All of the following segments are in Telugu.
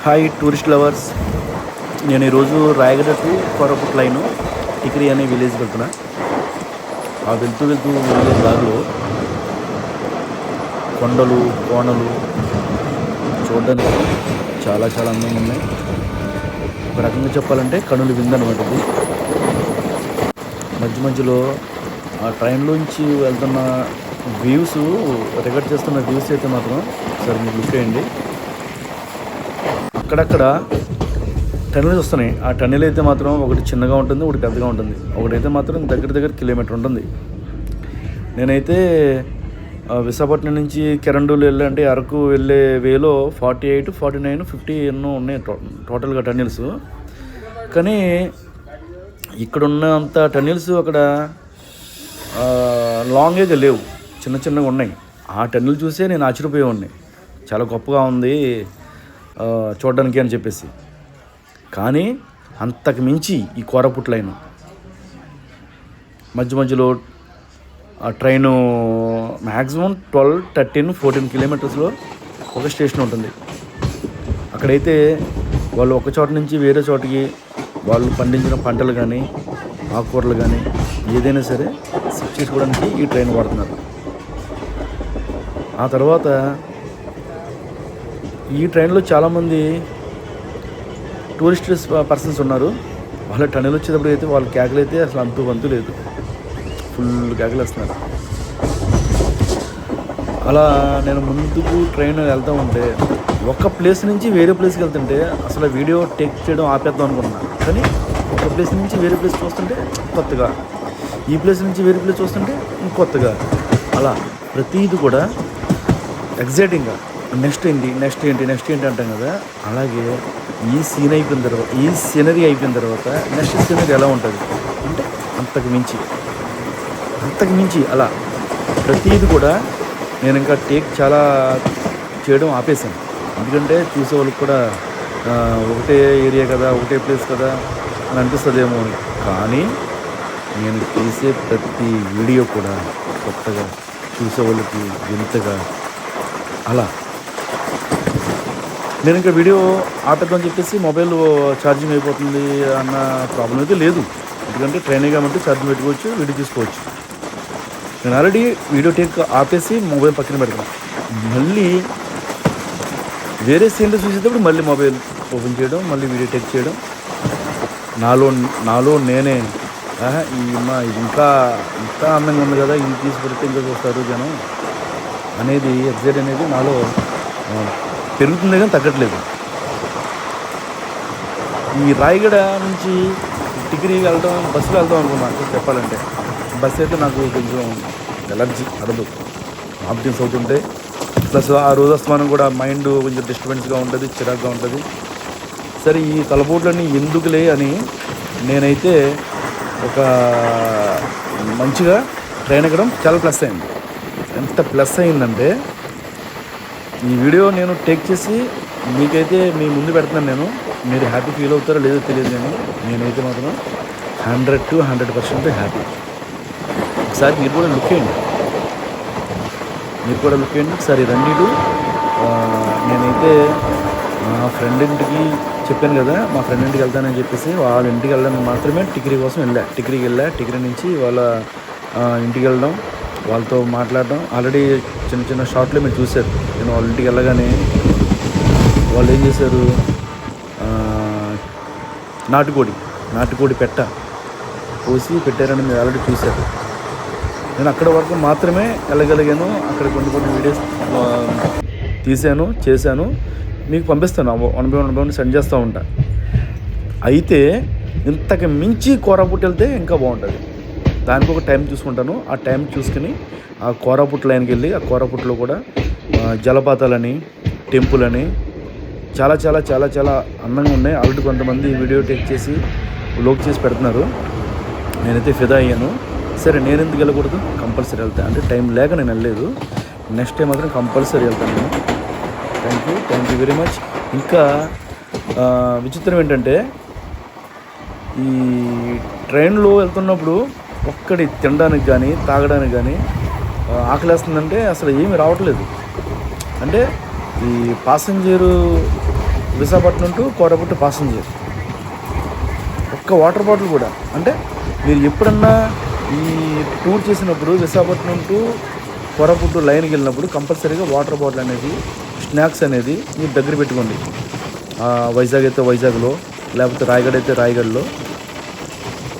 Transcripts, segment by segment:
Hi tourist lovers. నేను ఈరోజు రాయగడ టు కోరాపుట్ లైను టిక్రీ అనే విలేజ్కి వెళ్తున్నా. ఆ వెళ్తూ వెళ్ళే దారిలో కొండలు కోనలు చూడడానికి చాలా చాలా అందంగా ఉన్నాయి. ఒక రకంగా చెప్పాలంటే కనులు విందనమాట ఇది. మధ్యలో ఆ ట్రైన్లోంచి వెళ్తున్న వ్యూస్, రికార్డ్ చేస్తున్న వ్యూస్ అయితే మాత్రం సరే మీరు లుక్ చేయండి. అక్కడక్కడ టన్నెల్స్ వస్తున్నాయి. ఆ టన్నెల్ అయితే మాత్రం ఒకటి చిన్నగా ఉంటుంది, ఒకటి పెద్దగా ఉంటుంది. ఒకటైతే మాత్రం దగ్గర కిలోమీటర్ ఉంటుంది. నేనైతే విశాఖపట్నం నుంచి కిరండూలు వెళ్ళే అంటే అరకు వెళ్ళే వేలో 48, 49, 50 ఎన్నో ఉన్నాయి టోటల్గా టన్నెల్స్. కానీ ఇక్కడ ఉన్నంత టన్నెల్స్ అక్కడ లాంగ్గా లేవు, చిన్నగా ఉన్నాయి. ఆ టన్నెల్ చూసే నేను ఆశ్చర్యపోయే ఉన్నాయి, చాలా గొప్పగా ఉంది చూడడానికి అని చెప్పేసి. కానీ అంతకు మించి ఈ కోరాపుట్ లైన్ మధ్యలో ఆ ట్రైను మ్యాక్సిమం 12, 13, 14 కిలోమీటర్స్లో ఒక స్టేషన్ ఉంటుంది. అక్కడైతే వాళ్ళు ఒక చోట నుంచి వేరే చోటికి వాళ్ళు పండించిన పంటలు కానీ ఆకుకూరలు కానీ ఏదైనా సరే షిఫ్ట్ చేసుకోవడానికి ఈ ట్రైన్ వాడుతున్నారు. ఆ తర్వాత ఈ ట్రైన్లో చాలామంది టూరిస్ట్ పర్సన్స్ ఉన్నారు. వాళ్ళ టన్నెల్ వచ్చేటప్పుడు అయితే వాళ్ళ కేకలు అయితే అసలు అంతు లేదు, ఫుల్ కేకలు వేస్తున్నారు. అలా నేను ముందుకు ట్రైన్ వెళ్తూ ఉంటే ఒక ప్లేస్ నుంచి వేరే ప్లేస్కి వెళ్తుంటే అసలు వీడియో టేక్ చేయడం ఆపేద్దాం అనుకుంటున్నాను. కానీ ఒక ప్లేస్ నుంచి వేరే ప్లేస్ చూస్తుంటే కొత్తగా, ఈ ప్లేస్ నుంచి వేరే ప్లేస్ చూస్తుంటే ఇంకొత్తగా, అలా ప్రతిదీ కూడా ఎగ్జైటింగ్గా నెక్స్ట్ ఏంటి అంటాం కదా. అలాగే ఈ సీనరీ అయిపోయిన తర్వాత నెక్స్ట్ సీనరీ ఎలా ఉంటుంది అంటే అంతకు మించి అలా ప్రతిదీ కూడా నేను ఇంకా టేక్ చాలా చేయడం ఆపేశాను. ఎందుకంటే చూసేవాళ్ళకి కూడా ఒకటే ఏరియా కదా, ఒకటే ప్లేస్ కదా అని అనిపిస్తుందేమో అని. కానీ నేను తీసే ప్రతి వీడియో కూడా కొత్తగా, చూసేవాళ్ళకి వింతగా, అలా. నేను ఇంకా వీడియో ఆపేద్దామని చెప్పేసి మొబైల్ ఛార్జింగ్ అయిపోతుంది అన్న ప్రాబ్లం అయితే లేదు. ఎందుకంటే ట్రైనే కాబట్టి ఛార్జింగ్ పెట్టుకోవచ్చు, వీడియో తీసుకోవచ్చు. నేను ఆల్రెడీ వీడియో టేక్ ఆపేసి మొబైల్ పక్కన పెడతాను. మళ్ళీ వేరే సీన్లు చూసేటప్పుడు మళ్ళీ మొబైల్ ఓపెన్ చేయడం, మళ్ళీ వీడియో టేక్ చేయడం. నాలో నేనే ఇది ఇంకా అందంగా ఉంది కదా, ఇది తీసి పెడితే ఇంకా చూస్తారు జనం అనేది ఎగ్జైట్ అనేది నాలో పెరుగుతుంది కానీ తగ్గట్లేదు. ఈ రాయగడ నుంచి టిక్రీ వెళ్ళడం బస్సులో వెళ్దాం అనుకున్నాను చెప్పాలంటే. బస్సు అయితే నాకు కొంచెం ఎలర్జీ, అడదు, ఆబ్జెన్స్ అవుతుంటే. ప్లస్ ఆ రోజు అస్తమానం కూడా మైండ్ కొంచెం డిస్టర్బెన్స్గా ఉంటుంది, చిరాగ్గా ఉంటుంది. సరే ఈ తలపోట్లన్నీ ఎందుకులే అని నేనైతే ఒక మంచిగా ట్రైన్ ఎక్కడం చాలా ప్లస్ అయింది. ఎంత ప్లస్ అయిందంటే ఈ వీడియో నేను టేక్ చేసి మీకైతే మీ ముందు పెడుతున్నాను. మీరు హ్యాపీ ఫీల్ అవుతారో లేదో తెలియదు, నేనైతే మాత్రం 100 to 100% హ్యాపీ. ఒకసారి మీరు కూడా లుక్ చేయండి, ఒకసారి రండి. నేనైతే మా ఫ్రెండ్ ఇంటికి చెప్పాను కదా, మా ఫ్రెండ్ ఇంటికి వెళ్తానని చెప్పేసి వాళ్ళ ఇంటికి వెళ్ళడానికి మాత్రమే టిక్రీ కోసం టిక్రీ నుంచి వాళ్ళ ఇంటికి వెళ్ళడం, వాళ్ళతో మాట్లాడడం. ఆల్రెడీ చిన్న షార్ట్లో మీరు చూశారు. నేను వాళ్ళ ఇంటికి వెళ్ళగానే వాళ్ళు ఏం చేశారు, నాటుకోడి పెట్ట పోసి పెట్టారని మీరు ఆల్రెడీ చూశారు. నేను అక్కడ వరకు మాత్రమే వెళ్ళగలిగాను. అక్కడ కొన్ని వీడియోస్ తీశాను, చేశాను, మీకు పంపిస్తాను. 1 by 1 సెండ్ చేస్తూ ఉంటా. అయితే ఇంతకు మించి కోరాపుట్ వెళ్తే ఇంకా బాగుంటుంది. దానికి ఒక టైం చూసుకుంటాను. ఆ టైం చూసుకుని ఆ కోరాపుట్ లైన్కి వెళ్ళి ఆ కోరాపుట్లో కూడా జలపాతాలని, టెంపుల్ అని చాలా చాలా చాలా చాలా అందంగా ఉన్నాయి. ఆల్రెడీ కొంతమంది వీడియో టేక్ చేసి వ్లాగ్ చేసి పెడుతున్నారు. నేనైతే ఫిదా అయ్యాను. సరే నేను ఎందుకు వెళ్ళకూడదు, కంపల్సరీ వెళ్తాను. అంటే టైం లేక నేను వెళ్ళలేదు, నెక్స్ట్ టైం మాత్రం కంపల్సరీ వెళ్తాను నేను. Thank you very much. ఇంకా విచిత్రం ఏంటంటే ఈ ట్రైన్లో వెళ్తున్నప్పుడు ఒక్కడి తినడానికి కానీ తాగడానికి కానీ ఆకలేస్తుందంటే అసలు ఏమీ రావట్లేదు. అంటే ఈ పాసెంజరు విశాఖపట్నం టు కోరాపుట్టు ప్యాసింజర్. ఒక్క వాటర్ బాటిల్ కూడా. అంటే మీరు ఎప్పుడన్నా ఈ టూర్ చేసినప్పుడు విశాఖపట్నం టు కోరాపుట్టు లైన్కి వెళ్ళినప్పుడు కంపల్సరీగా వాటర్ బాటిల్ అనేది, స్నాక్స్ అనేది మీరు దగ్గర పెట్టుకోండి. వైజాగ్ అయితే వైజాగ్లో, లేకపోతే రాయగఢ్ అయితే రాయగఢ్లో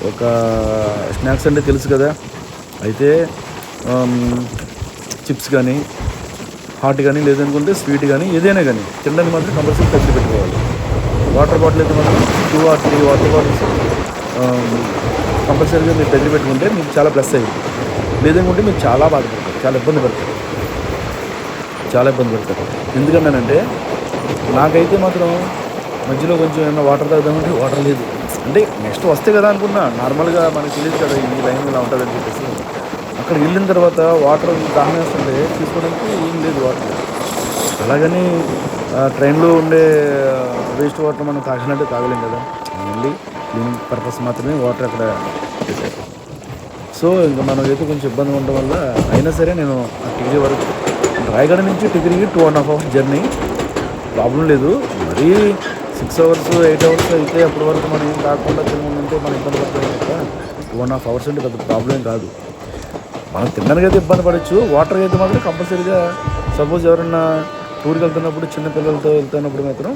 ఒక స్నాక్స్ అంటే తెలుసు కదా. అయితే చిప్స్ కానీ, హాట్ కానీ, లేదనుకుంటే స్వీట్ కానీ, ఏదైనా కానీ తినడానికి మాత్రం కంపల్సరీ దగ్గర పెట్టుకోవాలి. వాటర్ బాటిల్ అయితే మాత్రం 2 or 3 వాటర్ బాటిల్స్ కంపల్సరీగా మీరు దగ్గర పెట్టుకుంటే మీకు చాలా ప్లస్ అయ్యింది. లేదనుకుంటే మీరు చాలా బాధపడతారు, చాలా ఇబ్బంది పడతారు. ఎందుకన్నానంటే నాకైతే మాత్రం మధ్యలో కొంచెం ఏమైనా వాటర్ తాగుదామంటే వాటర్ లేదు. అంటే నెక్స్ట్ వస్తే కదా అనుకున్నా, నార్మల్గా మనకు తెలియదు కదా ఈ లైన్ ఇలా ఉంటుందని చెప్పేసి. అక్కడ వెళ్ళిన తర్వాత వాటర్ దాహం వేస్తుంటే తీసుకోవడానికి ఏం లేదు వాటర్. అలాగని ట్రైన్లో ఉండే వేస్ట్ వాటర్ మనం తాగినట్టే తాగలేం కదా. ఓన్లీ క్లీనింగ్ పర్పస్ మాత్రమే వాటర్ అక్కడ పెట్టారు. సో ఇంకా మనకైతే కొంచెం ఇబ్బంది ఉండడం వల్ల అయినా సరే నేను ఆ టిగ్రీ వరకు, రాయగఢ నుంచి టిగ్రీకి 2.5 hours జర్నీ, ప్రాబ్లం లేదు. మరీ 6 hours 8 hours అయితే అప్పటి వరకు మనం ఏం కాకుండా తినకుంటే మనం ఇబ్బంది పడతాం కదా. 2.5 hours అంటే పెద్ద ప్రాబ్లం కాదు. మనం తినడానికి అయితే ఇబ్బంది పడవచ్చు. వాటర్ అయితే మాత్రం కంపల్సరీగా, సపోజ్ ఎవరన్నా టూర్కి వెళ్తున్నప్పుడు, చిన్నపిల్లలతో వెళ్తున్నప్పుడు మాత్రం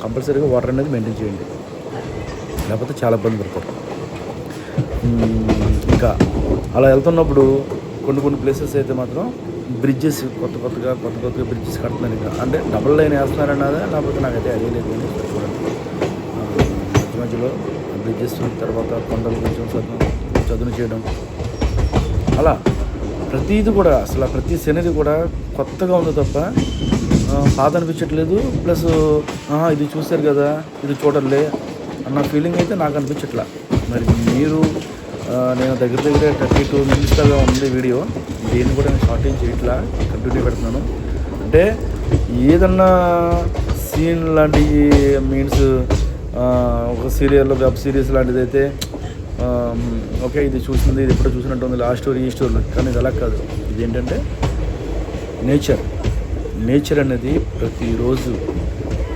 కంపల్సరీగా వాటర్ అనేది మెయింటైన్ చేయండి, లేకపోతే చాలా ఇబ్బంది పడతారు. ఇంకా అలా వెళ్తున్నప్పుడు కొన్ని ప్లేసెస్ అయితే మాత్రం బ్రిడ్జెస్ కొత్తగా బ్రిడ్జెస్ కడుతున్నారు. ఇంకా అంటే డబుల్ లైన్ వేస్తున్నారన్నదా, లేకపోతే నాకైతే అదే లేదు. కానీ చూడండి, మధ్యలో బ్రిడ్జెస్, తర్వాత కొండలు కొంచెం చదును చేయడం, అలా ప్రతిది కూడా అసలు ప్రతి సీనరీ కూడా కొత్తగా ఉంది తప్ప పాత అనిపించట్లేదు. ప్లస్ ఇది చూశారు కదా, ఇది చూడలే అన్న ఫీలింగ్ అయితే నాకు అనిపించట్లా. మరి మీరు నేను దగ్గర 32 minutes దాకా ఉంది వీడియో. దీన్ని కూడా నేను షార్ట్ చేయట్లా, కంటిన్యూ పెడుతున్నాను. అంటే ఏదన్నా సీన్ లాంటివి మీన్స్ ఒక సీరియల్లో, వెబ్ సిరీస్ లాంటిది అయితే ఓకే ఇది చూసింది, ఇది ఎప్పుడో చూసినట్టు ఉంది, ఆ స్టోరీ ఈ స్టోరీ. కానీ ఇది అలా కాదు. ఇదేంటంటే నేచర్ అనేది ప్రతిరోజు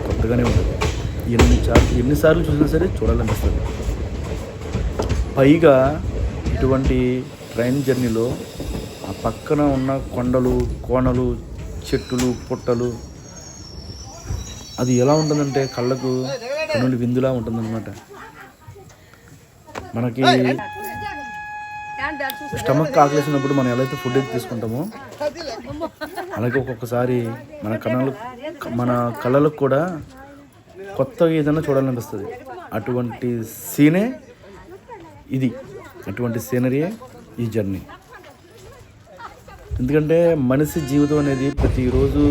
కొత్తగానే ఉంటుంది. ఎన్నిసార్లు చూసినా సరే చూడాలనిపిస్తుంది. పైగా ఇటువంటి ట్రైన్ జర్నీలో ఆ పక్కన ఉన్న కొండలు, కోనలు, చెట్టులు, పుట్టలు, అది ఎలా ఉంటుందంటే కళ్ళకు కన్నులు విందులా ఉంటుందన్నమాట. మనకి స్టమక్ ఆకలేసినప్పుడు మనం ఎలా అయితే ఫుడ్ అయితే తీసుకుంటామో అలాగే ఒక్కొక్కసారి మన కళ్ళలకు కూడా కొత్తగా ఏదైనా చూడాలనిపిస్తుంది. అటువంటి సీనే ఇది, అటువంటి సీనరీయే ఈ జర్నీ. ఎందుకంటే మనిషి జీవితం అనేది ప్రతిరోజు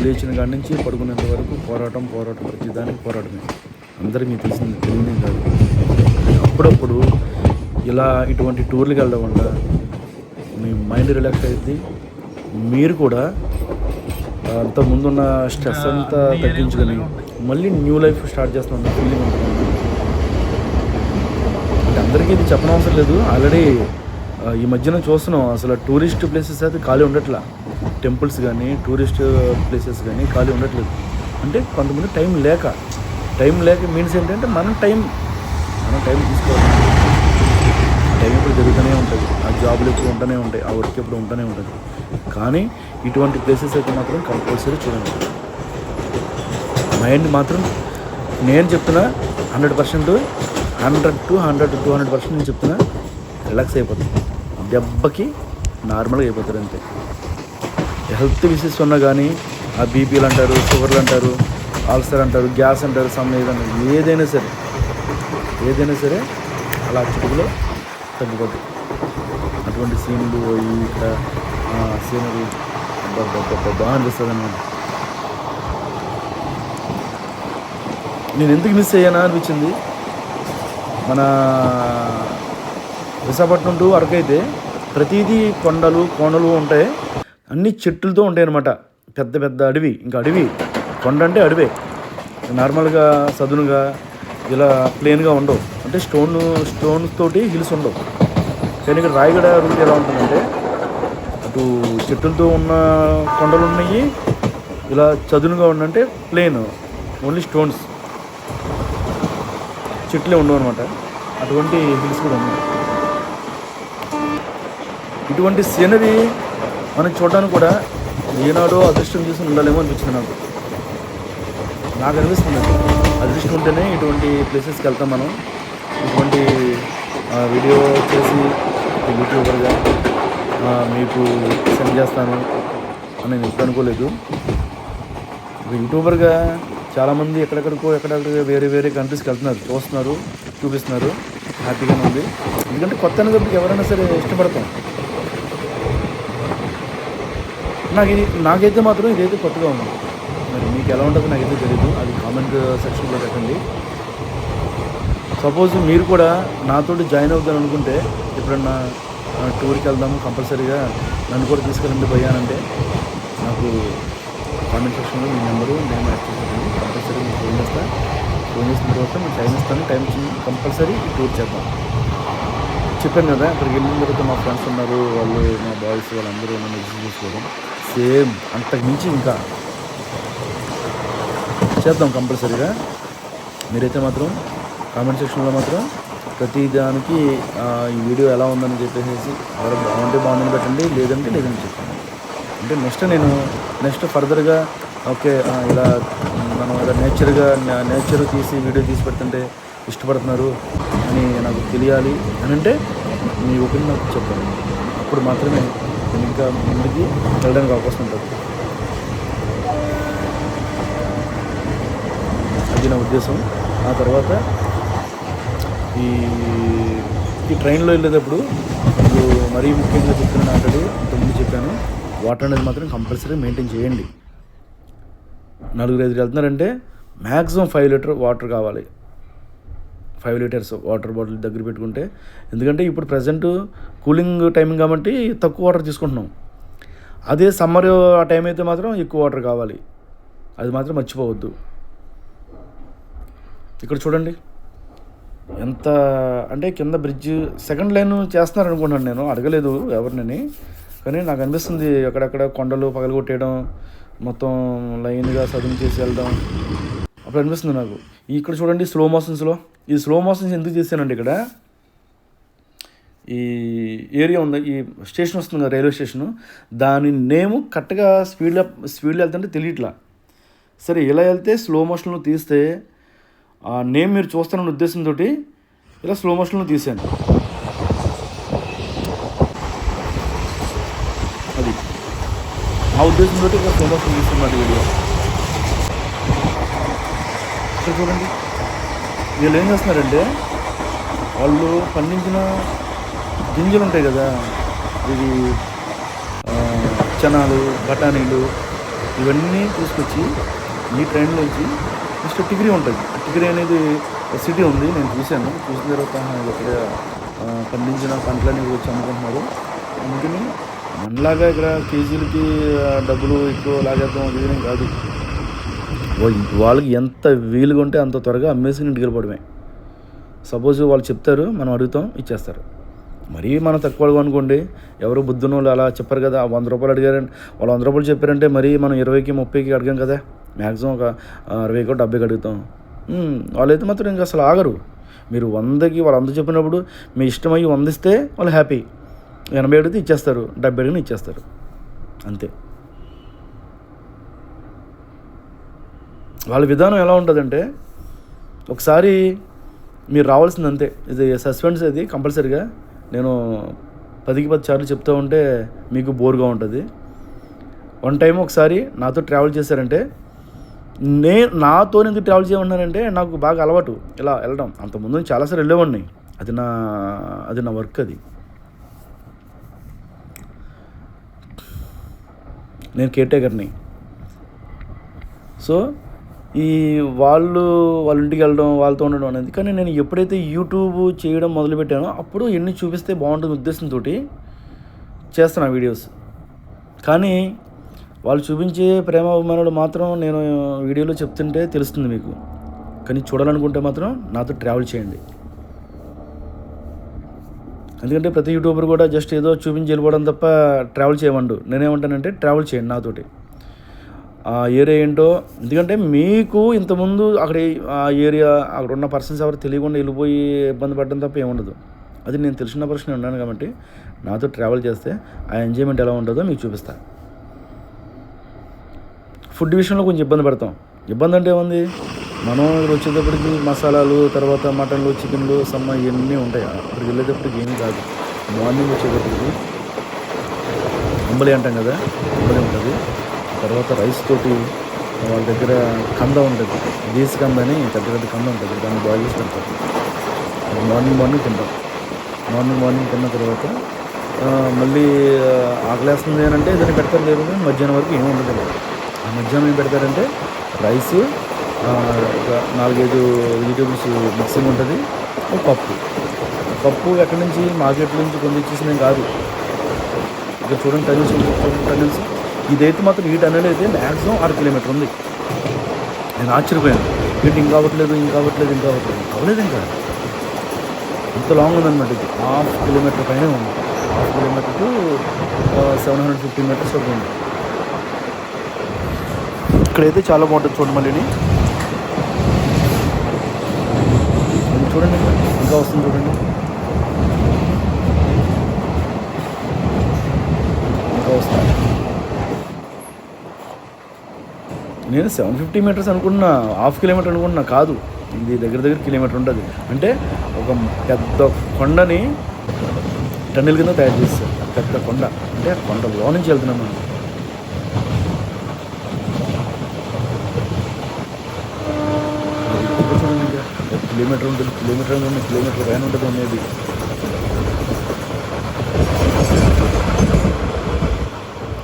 లేచిన కాడి నుంచి పడుకునేంత వరకు పోరాటం, ప్రతిదానికి పోరాటమే. అందరికీ మీకు తెలియదు కాదు. అప్పుడప్పుడు ఇలా ఇటువంటి టూర్లకు వెళ్ళడం వల్ల మీ మైండ్ రిలాక్స్ అవుతుంది. మీరు కూడా అంత ముందున్న స్ట్రెస్ అంతా తగ్గించుకొని మళ్ళీ న్యూ లైఫ్ స్టార్ట్ చేస్తున్న ఫీలింగ్ ఉంటుంది. అంటే అందరికీ ఇది చెప్పనవసరం లేదు. ఆల్రెడీ ఈ మధ్యన చూస్తున్నాం, అసలు టూరిస్ట్ ప్లేసెస్ అయితే ఖాళీ ఉండట్లా. టెంపుల్స్ కానీ, టూరిస్ట్ ప్లేసెస్ కానీ ఖాళీ ఉండట్లేదు. అంటే కొంతమంది టైం లేక మీన్స్ ఏంటంటే మనం టైం తీసుకోవాలి. టైం ఇప్పుడు జరుగుతూనే ఉంటుంది, ఆ జాబులు ఎప్పుడు ఉంటూనే ఉంటాయి, ఆ వర్క్ ఎప్పుడు ఉంటూనే ఉంటుంది. కానీ ఇటువంటి ప్లేసెస్ అయితే మాత్రం కంపల్సరీ చూడండి. మైండ్ మాత్రం నేను చెప్తున్నా 100%, 100 to 200% నేను చెప్తున్నా రిలాక్స్ అయిపోతుంది. దెబ్బకి నార్మల్గా అయిపోతారు అంతే. హెల్త్ ఇష్యూస్ ఉన్నా కానీ ఆ బీపీలు అంటారు, షుగర్లు అంటారు, అల్సర్ అంటారు, గ్యాస్ అంటారు, ఏదైనా సరే అలా చిటికలో తగ్గిపోతాయి. అటువంటి సీన్లు ఇక్కడ సీనరీ బాగా అనిపిస్తుంది అన్నమాట. నేను ఎందుకు మిస్ అయ్యానా అనిపించింది. మన విశాఖపట్నం టు అరకు అయితే ప్రతిదీ కొండలు, కోనలు ఉంటాయి, అన్ని చెట్లతో ఉంటాయి అన్నమాట. పెద్ద అడవి. ఇంకా అడవి, కొండ అంటే అడవే. నార్మల్గా సదునుగా ఇలా ప్లెయిన్గా ఉండవు. అంటే స్టోన్స్ తోటి హిల్స్ ఉండవు. కానీ ఇక్కడ రాయగఢ రూట్ ఎలా ఉంటుందంటే అటు చెట్లతో ఉన్న కొండలు ఉన్నాయి, ఇలా చదునుగా ఉండంటే ప్లెయిన్ ఓన్లీ స్టోన్స్, చెట్లే ఉండవు అనమాట. అటువంటి హిల్స్ కూడా ఉన్నాయి. ఇటువంటి సీనరీ మనం చూడడానికి కూడా ఏనాడో అదృష్టం చేసి ఉండాలేమో అనిపించింది నాకు అనిపిస్తుంది. అదృష్టం ఉంటేనే ఇటువంటి ప్లేసెస్కి వెళ్తాం మనం. ఇటువంటి వీడియో చేసి యూట్యూబర్గా మీకు సెండ్ చేస్తాను అని నేను ఎప్పుడు అనుకోలేదు. యూట్యూబర్గా చాలామంది ఎక్కడెక్కడికో వేరే వేరే కంట్రీస్కి వెళ్తున్నారు, చూస్తున్నారు, చూపిస్తున్నారు. హ్యాపీగానే ఉంది. ఎందుకంటే కొత్త అనేటప్పటికి ఎవరైనా సరే ఇష్టపడతాం. నాకైతే మాత్రం ఇదైతే కొత్తగా ఉంది. మరి మీకు ఎలా ఉంటుందో నాకైతే తెలియదు. అది కామెంట్ సెక్షన్లో పెట్టండి. సపోజ్ మీరు కూడా నాతోటి జాయిన్ అవుతాను అనుకుంటే, ఎప్పుడన్నా టూర్కి వెళ్దాము కంపల్సరీగా నన్ను కూడా తీసుకెళ్ళండి పోయానంటే, నాకు కామెంట్ సెక్షన్లో మీ నెంబరు నేను యాడ్ చేస్తాను. కంపల్సరీ మీకు ఫోన్ చేస్తాను. ఫోన్ చేసిన తర్వాత మీకు టైం ఇస్తాను. టైం ఇచ్చి కంపల్సరీ టూర్ చేద్దాం. చెప్పాను కదా, అక్కడికి వెళ్ళిన తర్వాత మా ఫ్రెండ్స్ ఉన్నారు, వాళ్ళు మా బాయ్స్ వాళ్ళందరూ నన్ను రిసీవ్ చేసుకోవడం సేమ్ అంతకు మించి ఇంకా చేద్దాం కంపల్సరీగా. మీరైతే మాత్రం కామెంట్ సెక్షన్లో మాత్రం ప్రతి దానికి ఈ వీడియో ఎలా ఉందని చెప్పేసి ఎవరు బాగుంటే బాగుందని పెట్టండి, లేదంటే లేదని చెప్పండి. అంటే నెక్స్ట్ ఫర్దర్గా ఓకే ఇలా మనం ఇలా నేచర్ తీసి వీడియో తీసి పెడుతుంటే ఇష్టపడుతున్నారు అని నాకు తెలియాలి అని అంటే మీ ఒపీనియన్ నాకు చెప్పండి. అప్పుడు మాత్రమే నేను ఇంకా ముందుకి వెళ్ళడానికి అవకాశం ఉంటుంది. అది నా ఉద్దేశం. ఆ తర్వాత ఈ ట్రైన్లో వెళ్ళేటప్పుడు మీకు మరీ ముఖ్యంగా చెప్తున్నాను, ఆల్రెడీ ఇంతకుముందు చెప్పాను, వాటర్ అనేది మాత్రం కంపల్సరీ మెయింటైన్ చేయండి. 4-5 వెళ్తున్నారంటే మ్యాక్సిమం 5 లీటర్ వాటర్ కావాలి. 5 లీటర్స్ వాటర్ బాటిల్ దగ్గర పెట్టుకుంటే, ఎందుకంటే ఇప్పుడు ప్రజెంట్ కూలింగ్ టైమింగ్ కాబట్టి తక్కువ వాటర్ తీసుకుంటున్నాం. అదే సమ్మర్ ఆ టైం అయితే మాత్రం ఎక్కువ వాటర్ కావాలి. అది మాత్రం మర్చిపోవద్దు. ఇక్కడ చూడండి ఎంత అంటే కింద బ్రిడ్జ్ సెకండ్ లైన్ చేస్తున్నారు అనుకుంటున్నాను. నేను అడగలేదు ఎవరినని, కానీ నాకు అనిపిస్తుంది అక్కడక్కడ కొండలు పగలగొట్టేయడం, మొత్తం లైన్గా సదును చేసి వెళ్ళడం అప్పుడు అనిపిస్తుంది నాకు. ఇక్కడ చూడండి స్లో మోషన్స్లో, ఈ స్లో మోషన్స్ ఎందుకు చేశానండి, ఇక్కడ ఈ ఏరియా ఉంది, ఈ స్టేషన్ వస్తుంది కదా రైల్వే స్టేషను, దాని నేము కరెక్ట్గా స్పీడ్లో వెళ్తుంటే తెలియట్లా. సరే ఇలా వెళ్తే స్లో మోషన్లో తీస్తే ఆ నేమ్ మీరు చూస్తానన్న ఉద్దేశంతో ఇలా స్లో మోషన్లో తీశాను. అది ఆ ఉద్దేశంతో ఇలా స్లో మోషన్ తీస్తున్నట్టు వీడియో. ఇక్కడ చూడండి వీళ్ళు ఏం చేస్తున్నారంటే, వాళ్ళు పండించిన గింజలు ఉంటాయి కదా, ఇది చనాలు, బఠానీలు, ఇవన్నీ తీసుకొచ్చి ఈ ట్రైన్లోంచి నెక్స్ట్ టిగ్రీ ఉంటుంది. టిగ్రీ అనేది సిటీ ఉంది, నేను చూశాను. చూసిన తర్వాత ఇక్కడ పండించిన పంటలని వచ్చి అమ్ముకుంటున్నారు. అందుకని మనలాగా ఇక్కడ కేజీలకి డబ్బులు ఎక్కువ లాగేద్దాం అది కాదు. వాళ్ళకి ఎంత వీలుగా ఉంటే అంత త్వరగా అమ్మేసుకుని ఇంటికి వెళ్ళిపోవడమే. సపోజ్ వాళ్ళు చెప్తారు, మనం అడుగుతాం, ఇచ్చేస్తారు. మరీ మనం తక్కువ అనుకోండి, ఎవరు బుద్ధున వాళ్ళు అలా చెప్పారు కదా, 100 రూపాయలు అడిగారంటే వాళ్ళు 100 రూపాయలు చెప్పారంటే మరీ మనం 20కి 30కి అడిగాం కదా, మ్యాక్సిమం ఒక 60కో 70కి అడుగుతాం. వాళ్ళైతే మాత్రం ఇంకా అసలు ఆగరు. మీరు 100కి వాళ్ళు 100 చెప్పినప్పుడు మీ ఇష్టమయ్యి 100 ఇస్తే వాళ్ళు హ్యాపీ, 80 అడిగితే ఇచ్చేస్తారు, 70 అడిగిన ఇచ్చేస్తారు, అంతే. వాళ్ళ విధానం ఎలా ఉంటుందంటే, ఒకసారి మీరు రావాల్సింది అంతే. ఇది సస్పెన్స్, అది కంపల్సరీగా నేను 10కి 10 సార్లు చెప్తూ ఉంటే మీకు బోర్గా ఉంటుంది. వన్ టైం ఒకసారి నాతో ట్రావెల్ చేశారంటే, నాతో ఎందుకు ట్రావెల్ చేయమన్నారంటే నాకు బాగా అలవాటు ఇలా వెళ్ళడం. అంతకుముందు చాలాసార్లు వెళ్ళేవాడిని, అది నా వర్క్. అది నేను కేర్టేకర్ని. సో వాళ్ళ ఇంటికి వెళ్ళడం, వాళ్ళతో ఉండడం అనేది. కానీ నేను ఎప్పుడైతే యూట్యూబ్ చేయడం మొదలుపెట్టానో అప్పుడు ఎన్ని చూపిస్తే బాగుంటుంది ఉద్దేశంతో చేస్తాను ఆ వీడియోస్. కానీ వాళ్ళు చూపించే ప్రేమ అభిమానులు మాత్రం నేను వీడియోలో చెప్తుంటే తెలుస్తుంది మీకు. కానీ చూడాలనుకుంటే మాత్రం నాతో ట్రావెల్ చేయండి. ఎందుకంటే ప్రతి యూట్యూబర్ కూడా జస్ట్ ఏదో చూపించి వెళ్ళిపోవడం తప్ప ట్రావెల్ చేయమండు. నేనేమంటానంటే ట్రావెల్ చేయండి నాతోటి. ఆ ఏరియా ఏంటో. ఎందుకంటే మీకు ఇంతకుముందు అక్కడ ఆ ఏరియా అక్కడ ఉన్న పర్సన్స్ ఎవరు తెలియకుండా వెళ్ళిపోయి ఇబ్బంది పడడం తప్ప ఏముండదు. అది నేను తెలిసిన పర్సన్ ఉన్నాను కాబట్టి నాతో ట్రావెల్ చేస్తే ఆ ఎంజాయ్మెంట్ ఎలా ఉంటుందో మీకు చూపిస్తాను. ఫుడ్ విషయంలో కొంచెం ఇబ్బంది పడతాం. ఇబ్బంది అంటే ఏముంది, మనం వచ్చేటప్పటికి మసాలాలు, తర్వాత మటన్లు, చికెన్లు, ఇవన్నీ ఉంటాయి. అక్కడికి వెళ్ళేటప్పటికి ఏమీ కాదు. మార్నింగ్ వచ్చేటప్పటికి అంబలి అంటాం కదా, అంబలి ఉంటుంది. తర్వాత రైస్ తోటి వాళ్ళ దగ్గర కంద ఉంటుంది, దేశీ కంద అని పెద్ద పెద్ద కంద ఉంటుంది, దాన్ని బాయిల్ చేసి పెడతారు. మార్నింగ్ తింటాం. మార్నింగ్ తిన్న తర్వాత మళ్ళీ ఆకలేస్తుంది అని అంటే ఏదైనా పెడతారు. లేదు మధ్యాహ్నం వరకు ఏమి ఉండదు. ఆ మధ్యాహ్నం ఏం పెడతారంటే రైస్, ఒక 4-5 వెజిటేబుల్స్ మిక్సింగ్ ఉంటుంది, పప్పు ఎక్కడి నుంచి మార్కెట్ నుంచి కొన్ని ఇచ్చేసినవి కాదు. ఇక్కడ చూడండి టన్నెల్స్. ఇదైతే మాత్రం ఈ టన్నెల్ అయితే మ్యాక్సిమం 6 కిలోమీటర్ ఉంది. నేను ఆశ్చర్యపోయాను, ఏంటి ఇంకా అవ్వట్లేదు అవ్వలేదు ఇంకా ఇంత లాంగ్ ఉందన్నమాట. ఇది 1/2 కిలోమీటర్ పైన ఉంది. 1/2 కిలోమీటర్ టు 750 మీటర్స్ వరకు ఉంది. ఇక్కడైతే చాలా బాగుంటుంది. చూడండి మళ్ళీ చూడండి, ఇంకా వస్తుంది చూడండి, ఇంకా వస్తుంది. నేను 750 మీటర్స్ అనుకున్నా, 1/2 కిలోమీటర్ అనుకున్నా. కాదు, ఇది దగ్గర కిలోమీటర్ ఉంటుంది. అంటే ఒక పెద్ద కొండని టన్నెల్ కింద తయారు చేస్తారు. పెద్ద కొండ అంటే ఆ కొండలో నుంచి వెళ్తున్నాం మనం. చూడండి, ఇంకా కిలోమీటర్ ఉంటుంది, కిలోమీటర్ పైన ఉంటుంది అనేది.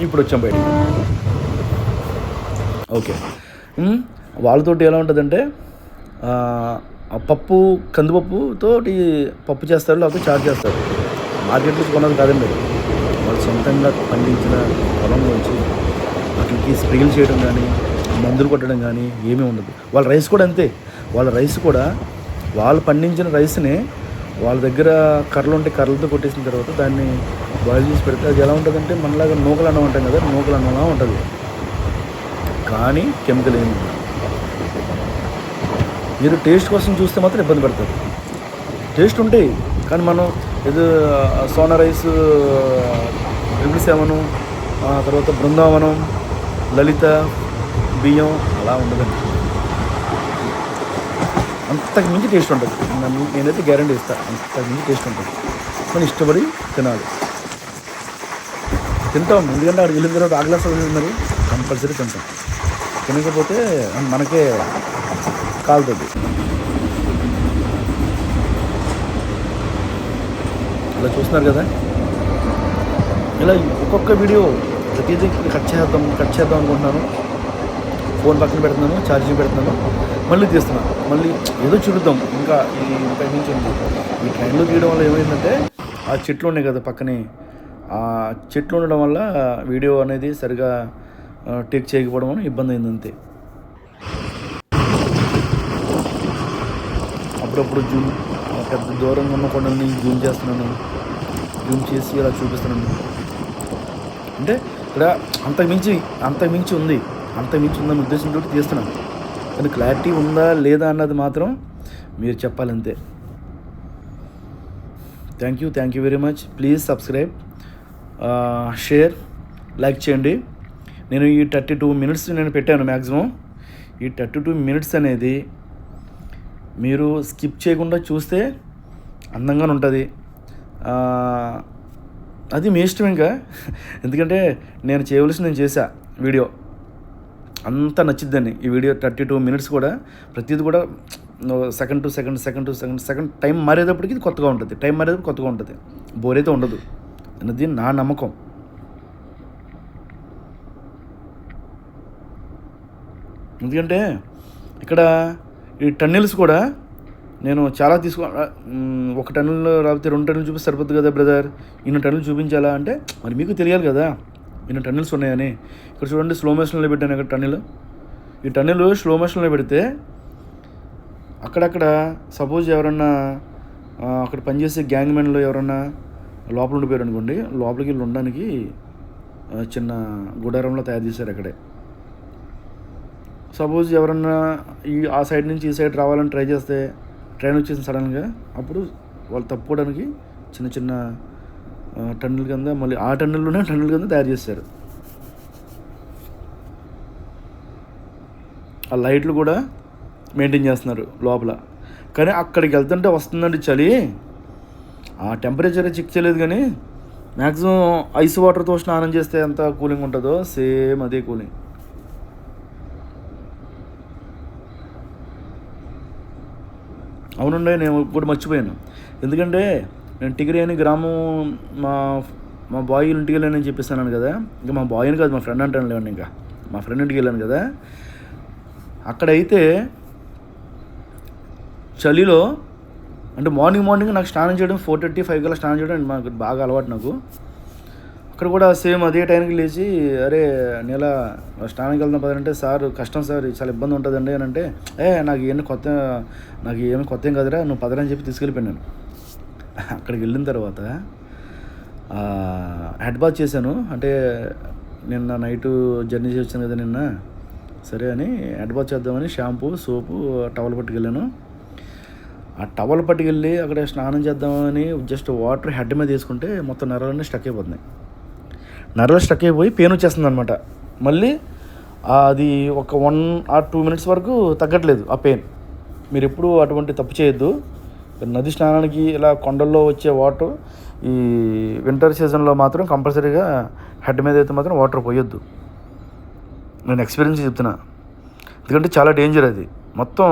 ఇప్పుడు వచ్చాం బయటికి. ఓకే, వాళ్ళతోటి ఎలా ఉంటుందంటే పప్పు, కందిపప్పుతోటి పప్పు చేస్తారు, లేకపోతే చారు చేస్తారు. మార్కెట్ నుంచి కొన్నది కాదండి, వాళ్ళు సొంతంగా పండించిన పొలంలోంచి వాటికి స్ప్రేలు చేయడం కానీ, మందులు కొట్టడం కానీ ఏమీ ఉండదు. వాళ్ళ రైస్ కూడా అంతే. వాళ్ళు పండించిన రైస్ని వాళ్ళ దగ్గర కర్రలు ఉంటే కర్రలతో కొట్టేసిన తర్వాత దాన్ని బాయిల్ చేసి పెడితే అది ఎలా ఉంటుందంటే మనలాగా నూకలు అన్నం ఉంటాం కదా, నూకలు అన్నంలా ఉంటుంది. కానీ కెమికల్ ఏమి ఉండదు. మీరు టేస్ట్ కోసం చూస్తే మాత్రం ఇబ్బంది పడతారు. టేస్ట్ ఉంటాయి కానీ మనం ఏదో సోనా రైస్ 777, తర్వాత బృందావనం, లలిత బియ్యం అలా ఉండదండి. అంతకు మించి టేస్ట్ ఉంటుంది. నేనైతే గ్యారెంటీ ఇస్తాను, అంతకు మించి టేస్ట్ ఉంటుంది. మనం ఇష్టపడి తినాలి, తింటాం. ఎందుకంటే అక్కడికి వెళ్ళిన తర్వాత ఆగ్లాస్ మరి కంపల్సరీ తింటాం. తినకపోతే మనకే కాలుతుంది. ఇలా చూస్తున్నారు కదా, ఇలా ఒక్కొక్క వీడియో ప్రతిదీ కట్ చేద్దాం అనుకుంటున్నాను. ఫోన్ పక్కన పెడుతున్నాను, ఛార్జింగ్ పెడుతున్నాను, మళ్ళీ తీస్తున్నాను. మళ్ళీ ఏదో చూద్దాం, ఇంకా నుంచి ఉంది. ఈ ట్రైన్లో తీయడం వల్ల ఏమైందంటే ఆ చెట్లు ఉన్నాయి కదా పక్కనే, ఆ చెట్లు ఉండడం వల్ల వీడియో అనేది సరిగా టేక్ చేయకపోవడం వల్ల ఇబ్బంది అయింది అంతే. అప్పుడప్పుడు పెద్ద దూరంగా ఉన్న కొండల్ని జూమ్ చేస్తున్నాను, జూమ్ చేసి ఇలా చూపిస్తున్నాను. అంటే ఇక్కడ అంతకుమించి ఉందన్న ఉద్దేశంతో తీస్తున్నాను. కానీ క్లారిటీ ఉందా లేదా అన్నది మాత్రం మీరు చెప్పాలంతే. Thank you very much. Please subscribe, share, like చేయండి. నేను ఈ 32 minutes నేను పెట్టాను మ్యాక్సిమం. ఈ 32 minutes అనేది మీరు స్కిప్ చేయకుండా చూస్తే అందంగానే ఉంటుంది. అది మీ ఇష్టం ఇంకా. ఎందుకంటే నేను చేయవలసింది నేను చేశా. వీడియో అంతా నచ్చిద్దని. ఈ వీడియో 32 minutes కూడా ప్రతిది కూడా సెకండ్ టు సెకండ్ టైం మారేటప్పటికి ఇది కొత్తగా ఉంటుంది. బోర్ అయితే ఉండదు అన్నది నా నమ్మకం. ఎందుకంటే ఇక్కడ ఈ టన్నెల్స్ కూడా నేను చాలా ఒక టన్నెల్ రాకపోతే 2 టన్నెల్ చూపిస్తే సరిపోద్ది కదా బ్రదర్, ఇన్ని టన్నెల్ చూపించాలా అంటే మరి మీకు తెలియాలి కదా ఇన్ని టన్నెల్స్ ఉన్నాయని. ఇక్కడ చూడండి, స్లో మోషన్లో పెట్టాను ఇక్కడ టన్నెల్. ఈ టన్నెల్ స్లో మోషన్లో పెడితే అక్కడక్కడ సపోజ్ ఎవరన్నా అక్కడ పనిచేసే గ్యాంగ్ మెన్లో ఎవరన్నా లోపల ఉండిపోయారు అనుకోండి, లోపలికి వెళ్ళి ఉండడానికి చిన్న గుడారంలో తయారు చేశారు అక్కడే. సపోజ్ ఎవరన్నా ఆ సైడ్ నుంచి ఈ సైడ్ రావాలని ట్రై చేస్తే ట్రైన్ వచ్చేసింది సడన్గా, అప్పుడు వాళ్ళు తప్పుకోవడానికి చిన్న చిన్న టన్నెల్ కింద, మళ్ళీ ఆ టన్నెల్లోనే టన్నెల్ కింద తయారు చేశారు. ఆ లైట్లు కూడా మెయింటైన్ చేస్తున్నారు లోపల. కానీ అక్కడికి వెళ్తుంటే వస్తుందండి చలి. ఆ టెంపరేచర్ చెక్ చేయలేదు, కానీ మ్యాక్సిమం ఐస్ వాటర్తో స్నానం చేస్తే ఎంత కూలింగ్ ఉంటుందో సేమ్ అదే కూలింగ్. అవునండి, నేను ఇప్పుడు మర్చిపోయాను. ఎందుకంటే నేను టిగిరి అని గ్రామం మా బాయ్ ఇంటికి వెళ్ళానని చెప్పేసాను కదా. ఇంకా మా బాయ్ని కాదు, మా ఫ్రెండ్ అంటాను లేవండి. ఇంకా మా ఫ్రెండ్ ఇంటికి వెళ్ళాను కదా, అక్కడైతే చలిలో అంటే మార్నింగ్ నాకు స్నానం చేయడం 4:35 కల్లా స్నానం చేయడం మాకు బాగా అలవాటు. నాకు అక్కడ కూడా సేమ్ అదే టైంకి లేచి, అరే నెల స్నానానికి వెళ్దాం పదంటే, సార్ కష్టం సార్, చాలా ఇబ్బంది ఉంటుందండి అని అంటే, నాకు ఏమి కొత్త ఏం కదరా, నువ్వు పదరని చెప్పి తీసుకెళ్ళిపోయాను. అక్కడికి వెళ్ళిన తర్వాత హెడ్ బాత్ చేశాను. అంటే నిన్న నైటు జర్నీ చేసి వచ్చాను కదా నిన్న, సరే అని హెడ్ బాత్ చేద్దామని షాంపూ, సోపు, టవల్ పట్టుకెళ్ళాను. ఆ టవల్ పట్టుకెళ్ళి అక్కడ స్నానం చేద్దామని జస్ట్ వాటర్ హెడ్ మీద తీసుకుంటే మొత్తం నరాలన్నీ స్టక్ అయిపోతున్నాయి. నరాలు స్టక్ అయిపోయి పెయిన్ వచ్చేస్తుంది అనమాట. మళ్ళీ అది ఒక 1 or 2 minutes వరకు తగ్గట్లేదు ఆ పెయిన్. మీరు ఎప్పుడు అటువంటి తప్పు చేయొద్దు. నది స్నానానికి ఇలా కొండల్లో వచ్చే వాటర్ ఈ వింటర్ సీజన్లో మాత్రం కంపల్సరీగా హెడ్ మీద అయితే మాత్రం వాటర్ పోయొద్దు. నేను ఎక్స్పీరియన్స్ చెప్తున్నా. ఎందుకంటే చాలా డేంజర్ అది. మొత్తం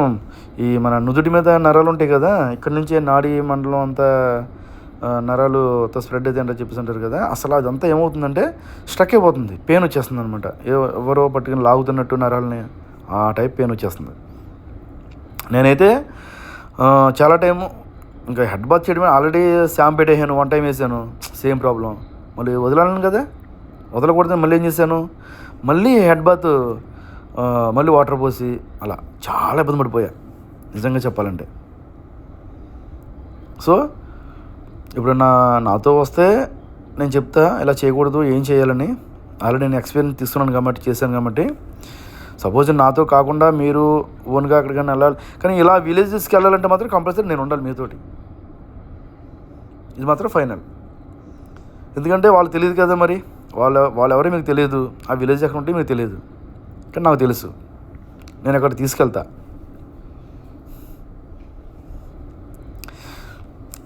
ఈ మన నుదుటి మీద నరాలు ఉంటాయి కదా, ఇక్కడ నుంచి నాడీ మండలం అంతా నరాలు స్ప్రెడ్ అయితే అంటే చెప్పేసి అంటారు కదా, అసలు అదంతా ఏమవుతుందంటే స్ట్రక్ అయిపోతుంది, పెయిన్ వచ్చేస్తుంది అనమాట. ఎవరో పట్టుకుని లాగుతున్నట్టు నరాలని ఆ టైప్ పెయిన్ వచ్చేస్తుంది. నేనైతే చాలా టైము ఇంకా హెడ్ బాత్ చేయడమే, ఆల్రెడీ షాంపూ పెట్టేసాను, 1 time వేసాను, సేమ్ ప్రాబ్లం. మళ్ళీ వదలాలను కదా, వదలకూడదు. మళ్ళీ ఏం చేశాను, మళ్ళీ హెడ్ బాత్, మళ్ళీ వాటర్ పోసి అలా చాలా ఇబ్బంది పడిపోయా నిజంగా చెప్పాలంటే. సో ఇప్పుడు నాతో వస్తే నేను చెప్తా ఇలా చేయకూడదు, ఏం చేయాలని. ఆల్రెడీ నేను ఎక్స్పీరియన్స్ తీసుకున్నాను కాబట్టి, చేశాను కాబట్టి. సపోజ్ నాతో కాకుండా మీరు ఓన్గా అక్కడికైనా వెళ్ళాలి, కానీ ఇలా విలేజెస్కి వెళ్ళాలంటే మాత్రం కంపల్సరీ నేను ఉండాలి మీతోటి. ఇది మాత్రం ఫైనల్. ఎందుకంటే వాళ్ళు తెలియదు కదా, మరి వాళ్ళు ఎవరో మీకు తెలియదు, ఆ విలేజ్ ఎక్కడ ఉంటే మీకు తెలియదు, కానీ నాకు తెలుసు. నేను అక్కడ తీసుకెళ్తా.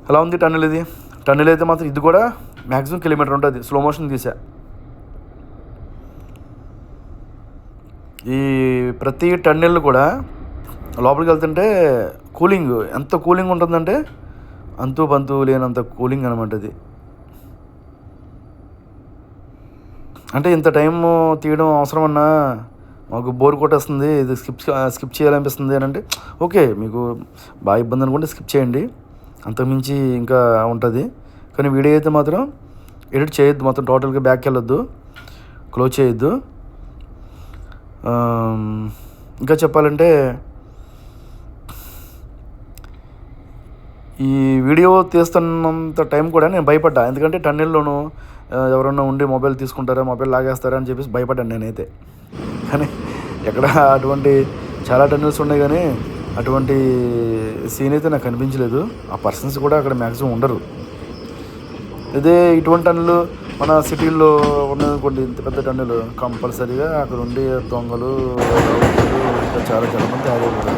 ఎలా ఉంది టన్నెల్? ఇది టన్నెల్ అయితే మాత్రం ఇది కూడా మ్యాక్సిమం కిలోమీటర్ ఉంటుంది. స్లో మోషన్ తీసా. ఈ ప్రతి టన్నెల్ కూడా లోపలికి వెళ్తుంటే కూలింగ్ ఎంత కూలింగ్ ఉంటుందంటే అంతు పంతు లేనంత కూలింగ్ అనమాట అది. అంటే ఇంత టైము తీయడం అవసరమన్నా, మాకు బోర్ కొట్టేస్తుంది, ఇది స్కిప్ చేయాలనిపిస్తుంది అని అంటే ఓకే, మీకు బాగా ఇబ్బంది అనుకుంటే స్కిప్ చేయండి, అంతకుమించి ఇంకా ఉంటుంది. కానీ వీడియో అయితే మాత్రం ఎడిట్ చేయొద్దు, మొత్తం టోటల్గా బ్యాక్కి వెళ్ళొద్దు, క్లోజ్ చేయొద్దు. ఇంకా చెప్పాలంటే ఈ వీడియో తీస్తున్నంత టైం కూడా నేను భయపడ్డా. ఎందుకంటే టన్నెల్లోనూ ఎవరన్నా ఉండి మొబైల్ తీసుకుంటారా, మొబైల్ లాగేస్తారా అని చెప్పేసి భయపడ్డాను నేనైతే. కానీ ఎక్కడ అటువంటి చాలా టన్నెల్స్ ఉన్నాయి, కానీ అటువంటి సీన్ అయితే నాకు కనిపించలేదు. ఆ పర్సన్స్ కూడా అక్కడ మ్యాక్సిమం ఉండరు. ఇదే ఇటువంటి టన్నులు మన సిటీల్లో ఉన్నది, ఇంత పెద్ద టన్నులు కంపల్సరీగా అక్కడ ఉండి దొంగలు ఇంకా చాలా మంది తయారైపోతారు.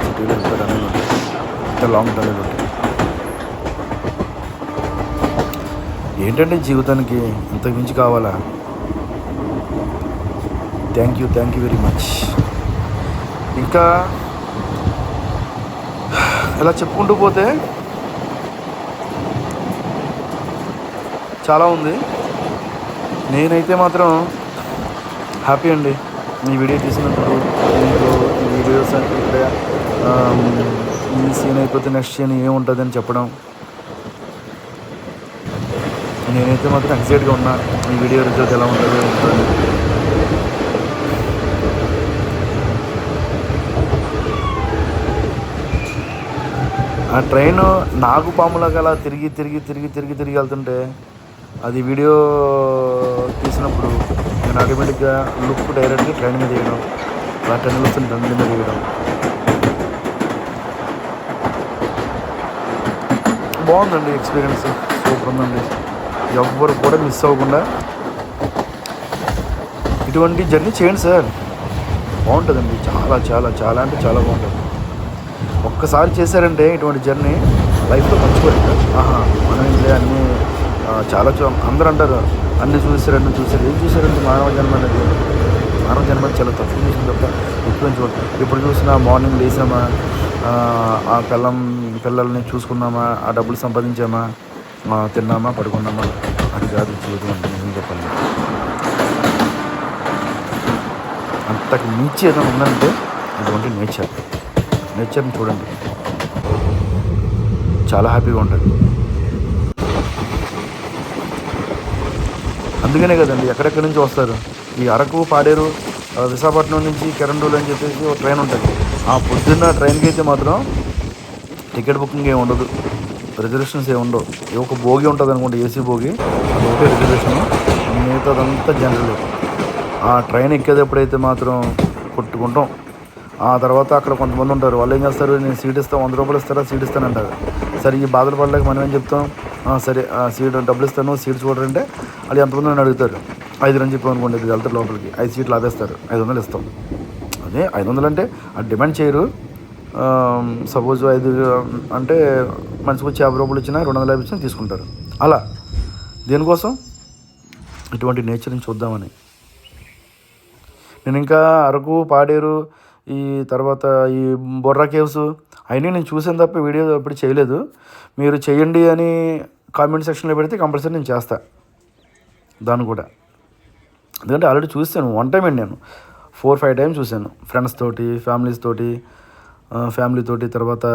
సిటీలో ఇంత టన్నులు ఉంటాయి, ఇంత లాంగ్ టన్నులు ఉంటాయి. ఏంటంటే జీవితానికి ఇంతకు మించి కావాలా? Thank you very much. ఇంకా ఇలా చెప్పుకుంటూ పోతే చాలా ఉంది. నేనైతే మాత్రం హ్యాపీ అండి ఈ వీడియో తీసినప్పుడు. ఈ వీడియోస్ ఇక్కడ ఈ సీన్ అయిపోతే నెక్స్ట్ సీన్ ఏముంటుంది అని చెప్పడం, నేనైతే మాత్రం ఎక్సైట్గా ఉన్నా. ఈ వీడియో రిజల్ట్ ఎలా ఉంటుందో ఉంటుంది. ఆ ట్రైన్ నాగుపాములాగా అలా తిరిగి వెళ్తుంటే, అది వీడియో తీసినప్పుడు నేను ఆటోమేటిక్గా లుక్ డైరెక్ట్గా ట్రైన్ మీద వేయడం, అలా టన్నులు వస్తుంది, టన్నుల మీద వేయడం. బాగుందండి ఎక్స్పీరియన్స్, సూపర్ ఉందండి. ఎవ్వరు కూడా మిస్ అవ్వకుండా ఇటువంటి జర్నీ చేయండి సార్, బాగుంటుందండి. చాలా చాలా చాలా అంటే చాలా బాగుంటుంది. ఒక్కసారి చేశారంటే ఇటువంటి జర్నీ లైఫ్లో మర్చిపోయింది. మనం ఇంట్లో అన్నీ చాలా అందరూ అంటారు అన్నీ చూసారు ఏం చూసారంటే మానవ జన్మ అనేది, మానవ జన్మ చాలా తక్కువ చూసిన తప్ప ఎక్కువ చూడండి. ఇప్పుడు చూసినా మార్నింగ్ లేసామా, ఆ పిల్లల్ని చూసుకున్నామా, ఆ డబ్బులు సంపాదించామా, తిన్నామా, పడుకున్నామా, అది కాదు జీవితం అంటే. నిజం చెప్పండి, అంతకు మించి ఏదైనా ఉందంటే అటువంటి నేచర్ని చూడండి, చాలా హ్యాపీగా ఉంటుంది. అందుకనే కదండి ఎక్కడెక్కడి నుంచి వస్తారు. ఈ అరకు, పాడేరు, విశాఖపట్నం నుంచి కిరండూలు అని చెప్పేసి ఒక ట్రైన్ ఉంటుంది. ఆ పొద్దున్న ట్రైన్కి అయితే మాత్రం టికెట్ బుకింగ్ ఏమి ఉండదు, రిజర్వేషన్స్ ఏమి ఉండవు. ఒక భోగి ఉంటుంది అనుకోండి, ఏసీ భోగి, అది ఒకటే రిజర్వేషన్, మిగతాదంతా జనరల్. ఆ ట్రైన్ ఎక్కేటప్పుడైతే మాత్రం కొట్టుకుంటాం. ఆ తర్వాత అక్కడ కొంతమంది ఉంటారు, వాళ్ళు ఏం చేస్తారు, నేను సీట్ ఇస్తాను, 100 రూపాయలు ఇస్తారా, సీట్ ఇస్తానంటారు. సరే ఈ బాధలు పడలేక మనం ఏం చెప్తాం, సరే సీట్ డబ్బులు ఇస్తాను, సీట్ చూడరంటే వాళ్ళు ఎంతమంది అని అడుగుతారు. 5 అని చెప్పాం అనుకోండి, ఇది వెళ్తారు లోపలికి, 5 సీట్లు ఆపేస్తారు, 500 ఇస్తాం. అదే 500 అంటే అది డిమాండ్ చేయరు. సపోజ్ 5 అంటే మనిషికి వచ్చి 50 రూపాయలు ఇచ్చినా 250 ఇచ్చినా తీసుకుంటారు. అలా దేనికోసం, ఇటువంటి నేచర్ని చూద్దామని. నేను ఇంకా అరకు, పాడేరు, ఈ తర్వాత ఈ బొర్రా కేవ్స్ అవన్నీ నేను చూసాను తప్ప వీడియో ఎప్పుడు చేయలేదు. మీరు చేయండి అని కామెంట్ సెక్షన్లో పెడితే కంపల్సరీ నేను చేస్తాను దాన్ని కూడా. ఎందుకంటే ఆల్రెడీ చూసాను, 1 టైం అండి, నేను 4-5 టైమ్స్ చూశాను, ఫ్రెండ్స్ తోటి, ఫ్యామిలీతోటి, తర్వాత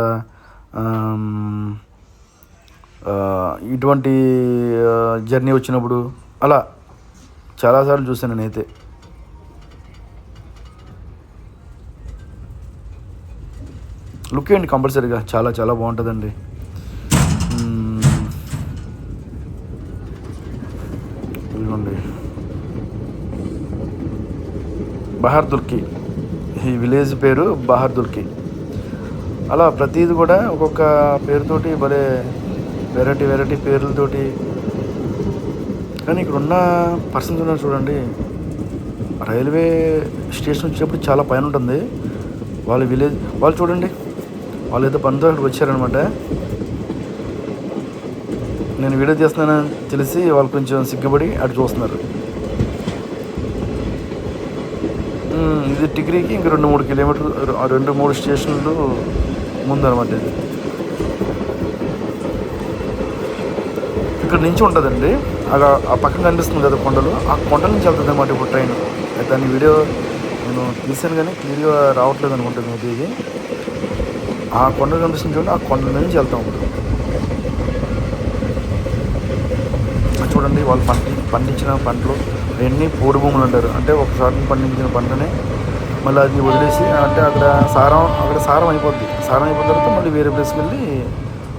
ఇటువంటి జర్నీ వచ్చినప్పుడు అలా చాలాసార్లు చూశాను నేనైతే. లుక్ చేయండి కంపల్సరీగా, చాలా చాలా బాగుంటుందండి. ఇదిగోండి బహార్దుర్కి, ఈ విలేజ్ పేరు బహార్దుర్కి. అలా ప్రతిది కూడా ఒక్కొక్క పేరుతోటి భలే వెరైటీ పేర్లతోటి. కానీ ఇక్కడ ఉన్న పర్సన్స్ ఉన్నారు చూడండి, రైల్వే స్టేషన్ వచ్చేటప్పుడు చాలా పైన ఉంటుంది వాళ్ళ విలేజ్. వాళ్ళు చూడండి, వాళ్ళు ఏదో పనితో అక్కడికి వచ్చారనమాట. నేను వీడియో చేస్తున్నానని తెలిసి వాళ్ళు కొంచెం సిగ్గుపడి అటు చూస్తున్నారు. ఇది టిగ్రీకి ఇంక 2-3 కిలోమీటర్లు, 2-3 స్టేషన్లు ముందనమాట. ఇది ఇక్కడ నుంచి ఉంటుందండి, అలా ఆ పక్కన కనిపిస్తుంది కదా కొండలు, ఆ కొండల నుంచి వెళ్తుంది అన్నమాట ఇప్పుడు ట్రైన్. దాని వీడియో నేను తీసాను కానీ క్లియర్గా రావట్లేదు అనుకుంటుంది మేబీ. ఇది ఆ కొండ కనిపిస్తుంది చూడండి, ఆ కొండ నుంచి వెళ్తాం ఇప్పుడు. చూడండి వాళ్ళు పండించిన పంటలు అవన్నీ పోడు భూములు అంటారు. అంటే ఒకసారి పండించిన పంటనే మళ్ళీ అది వదిలేసి, అంటే అక్కడ సారం అయిపోద్ది. సారం అయిపోయిన తర్వాత మళ్ళీ వేరే ప్లేస్కి వెళ్ళి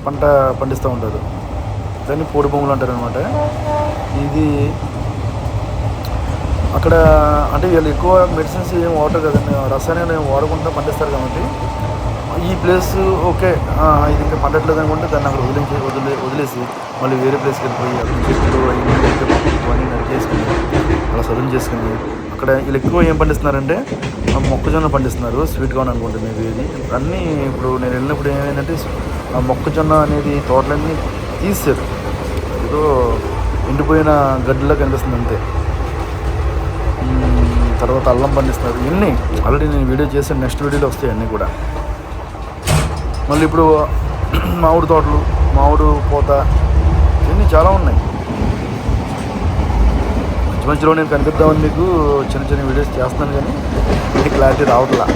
పంట పండిస్తూ ఉంటారు. దాన్ని పోడు భూములు అంటారు అనమాట. ఇది అక్కడ అంటే వీళ్ళు ఎక్కువ మెడిసిన్స్ ఏం వాడరు కదండి, రసాయనాలు ఏం వాడకుండా పండిస్తారు కాబట్టి ఈ ప్లేస్ ఓకే, ఇది ఇంకా పండట్లేదు అనుకుంటే దాన్ని అక్కడ వదిలేసి మళ్ళీ వేరే ప్లేస్కి వెళ్ళిపోయి అక్కడ చెట్లు అన్నీ నరికేసుకుని అలా సదును చేసుకుని అక్కడ వీళ్ళు ఎక్కువ ఏం పండిస్తున్నారంటే మొక్కజొన్న పండిస్తున్నారు. స్వీట్ కార్న్ అనుకుంటే మేబీ ఇది అన్నీ. ఇప్పుడు నేను వెళ్ళినప్పుడు ఏమైందంటే ఆ మొక్కజొన్న అనేది తోటలన్నీ తీసారు, ఏదో ఎండిపోయిన గడ్డిలా కనిపిస్తుంది అంతే. తర్వాత అల్లం పండిస్తున్నారు. ఇవన్నీ ఆల్రెడీ నేను వీడియో చేశాను, నెక్స్ట్ వీడియోలో వస్తాయి అన్నీ కూడా. మళ్ళీ ఇప్పుడు మామిడి తోటలు, మామిడి పూత, ఇవన్నీ చాలా ఉన్నాయి. మధ్యలో నేను కనిపిద్దామని మీకు చిన్న వీడియోస్ చేస్తున్నాను కానీ మీకు క్లారిటీ రావట్లా.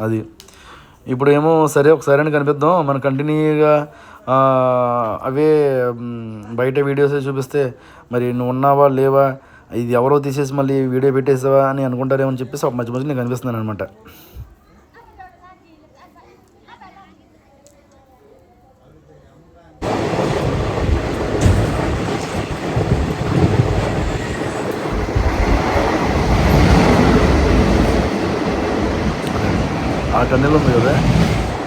అది ఇప్పుడు ఏమో సరే ఒకసారి అని కనిపిద్దాం, మనం కంటిన్యూగా అవే బయట వీడియోసే చూపిస్తే మరి నువ్వు ఉన్నావా లేవా, ఇది ఎవరో తీసేసి మళ్ళీ వీడియో పెట్టేసావా అని అనుకుంటారేమో అని చెప్పేసి మధ్య నేను కనిపిస్తున్నాను అనమాట. ఆ టన్నెల్ ఉంది కదా,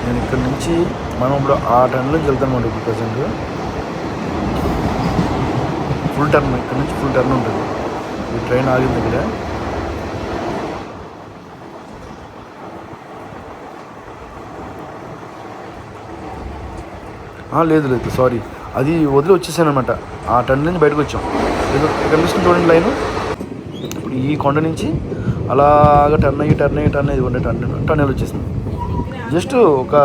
నేను ఇక్కడ నుంచి మనం ఇప్పుడు ఆ టన్నెల్ నుంచి వెళ్తాను ఇప్పుడు ప్రజెంట్. ఫుల్ టర్న్, ఇక్కడ నుంచి ఫుల్ టర్న్ ఉంటుంది. ఈ ట్రైన్ ఆగింది ఇక్కడ. లేదు సారీ, అది వదిలి వచ్చేసాను అనమాట. ఆ టర్న్ నుంచి బయటకు వచ్చాం. ఇక్కడ నుంచి చూడండి లైను. ఇప్పుడు ఈ కొండ నుంచి అలాగ టర్న్ అయ్యి ఉండే టన్నెల్ వచ్చేసింది. జస్ట్ ఒక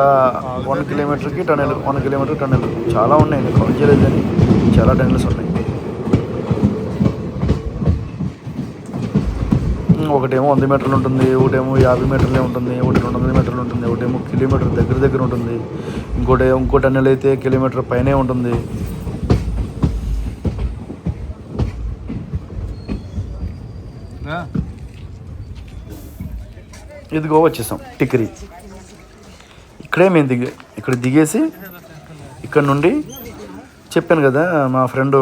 1 కిలోమీటర్కి టన్నెల్, 1 కిలోమీటర్ టన్నెల్. చాలా ఉన్నాయి, నేను కౌంట్ చేయలేదు కానీ చాలా టన్నెల్స్ ఉన్నాయి. ఒకటేమో 100 మీటర్లు ఉంటుంది, ఒకటేమో 50 మీటర్లే ఉంటుంది, ఒకటి 200 మీటర్లు ఉంటుంది, ఒకటేమో కిలోమీటర్ దగ్గర ఉంటుంది, ఇంకో టన్నెల్ అయితే కిలోమీటర్ పైనే ఉంటుంది. ఇదిగో వచ్చేసాం టిక్రీ. ఇక్కడే మేము ఇక్కడ దిగేసి ఇక్కడ నుండి చెప్పాను కదా మా ఫ్రెండ్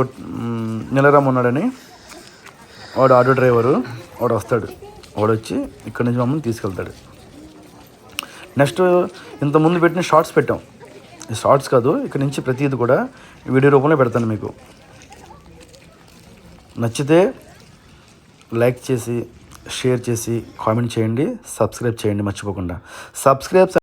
నిలరామ్ ఉన్నాడని, వాడు ఆటో డ్రైవరు, వాడు వస్తాడు. వాడు వచ్చి ఇక్కడ నుంచి మమ్మల్ని తీసుకెళ్తాడు. నెక్స్ట్ ఇంతకుముందు పెట్టిన షార్ట్స్ పెట్టాం. ఈ షార్ట్స్ కాదు, ఇక్కడ నుంచి ప్రతిదీ కూడా వీడియో రూపంలో పెడతాను మీకు. నచ్చితే లైక్ చేసి, షేర్ చేసి, కామెంట్ చేయండి, సబ్స్క్రైబ్ చేయండి మర్చిపోకుండా.